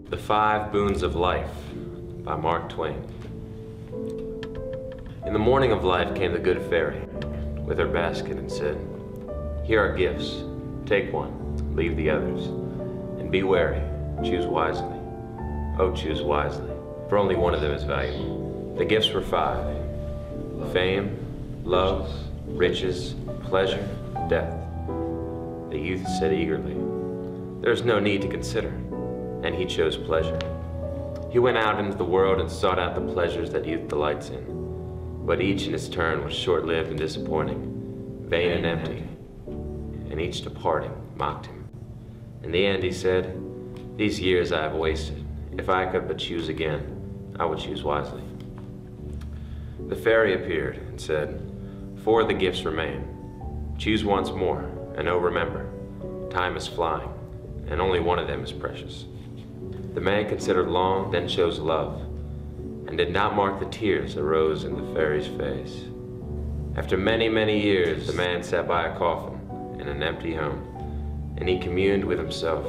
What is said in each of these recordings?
The 5 Boons of Life by Mark Twain. In the morning of life came the good fairy with her basket and said, "Here are gifts. Take one, leave the others, and be wary. Choose wisely. Oh, choose wisely, for only one of them is valuable." The gifts were 5: fame, love, riches, pleasure, death. The youth said eagerly, "There is no need to consider." And he chose pleasure. He went out into the world and sought out the pleasures that youth delights in. But each in its turn was short-lived and disappointing, vain and empty, and each departing mocked him. In the end he said, "These years I have wasted. If I could but choose again, I would choose wisely." The fairy appeared and said, "4 of the gifts remain. Choose once more, and oh, remember, time is flying, and only one of them is precious." The man considered long, then chose love, and did not mark the tears that rose in the fairy's face. After many, many years, the man sat by a coffin in an empty home, and he communed with himself,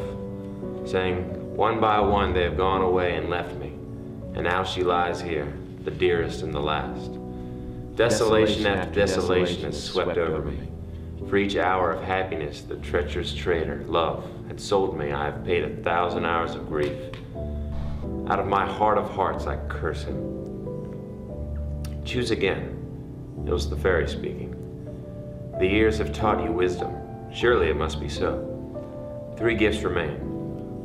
saying, "One by one they have gone away and left me, and now she lies here, the dearest and the last. Desolation after desolation has swept over me. For each hour of happiness the treacherous traitor, love, had sold me, I have paid 1,000 hours of grief. Out of my heart of hearts I curse him. Choose again." It was the fairy speaking. "The years have taught you wisdom. Surely it must be so. 3 gifts remain.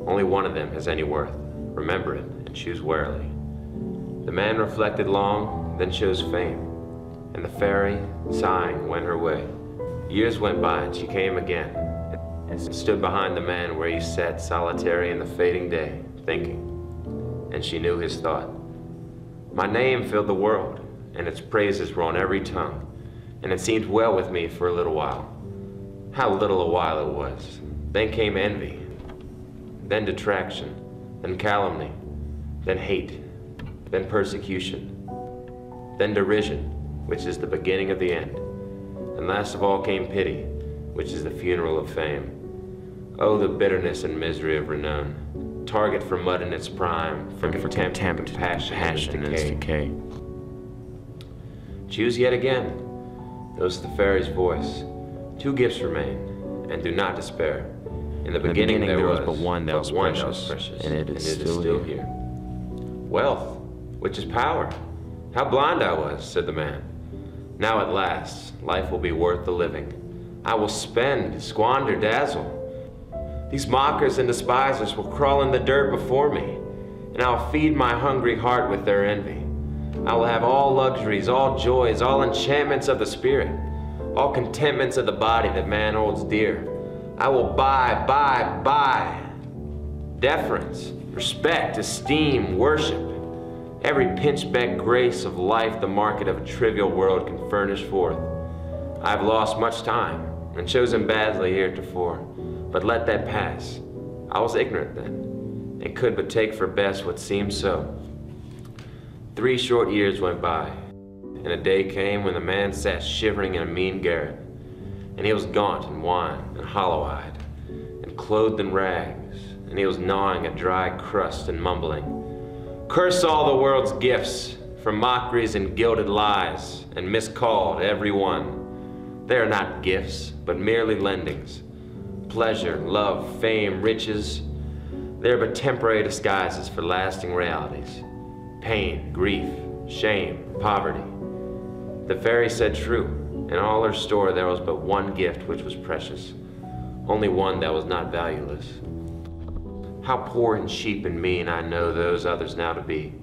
Only one of them has any worth. Remember it and choose warily." The man reflected long, then chose fame, and the fairy, sighing, went her way. Years went by and she came again, and stood behind the man where he sat solitary in the fading day, thinking. And she knew his thought. "My name filled the world, and its praises were on every tongue, and it seemed well with me for a little while. How little a while it was. Then came envy, then detraction, then calumny, then hate, then persecution, then derision, which is the beginning of the end. And last of all came pity, which is the funeral of fame. Oh, the bitterness and misery of renown, target for mud in its prime, for contempt and passion in its decay. Choose yet again." It was the fairy's voice. 2 gifts remain, and do not despair. In the beginning there was but one that was precious, and it is still here. "Wealth, which is power. How blind I was," said the man. "Now at last, life will be worth the living. I will spend, squander, dazzle. These mockers and despisers will crawl in the dirt before me, and I will feed my hungry heart with their envy. I will have all luxuries, all joys, all enchantments of the spirit, all contentments of the body that man holds dear. I will buy deference, respect, esteem, worship, every pinchbeck grace of life the market of a trivial world can furnish forth. I have lost much time and chosen badly heretofore, but let that pass. I was ignorant then, and could but take for best what seemed so. 3 short years went by, and a day came when the man sat shivering in a mean garret, and he was gaunt and wan and hollow-eyed, and clothed in rags, and he was gnawing a dry crust and mumbling, "Curse all the world's gifts, for mockeries and gilded lies, and miscalled every one. They are not gifts, but merely lendings. Pleasure, love, fame, riches, they are but temporary disguises for lasting realities. Pain, grief, shame, poverty." The fairy said true. In all her store there was but one gift which was precious, only one that was not valueless. How poor and cheap and mean I know those others now to be.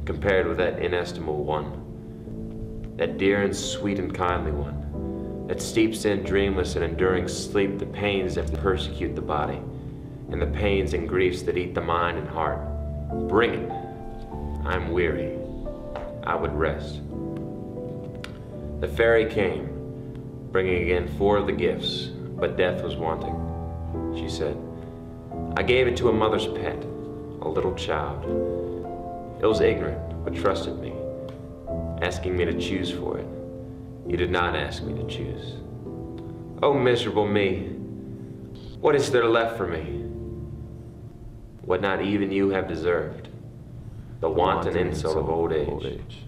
compared with that inestimable one, that dear and sweet and kindly one, that steeps in dreamless and enduring sleep the pains that persecute the body, and the pains and griefs that eat the mind and heart. Bring it. I'm weary. I would rest. The fairy came, bringing again 4 of the gifts, but death was wanting. She said, I gave it to a mother's pet, a little child. It was ignorant, but trusted me, asking me to choose for it. You did not ask me to choose. Oh, miserable me! What is there left for me? What not even you have deserved, the wanton insult of old age.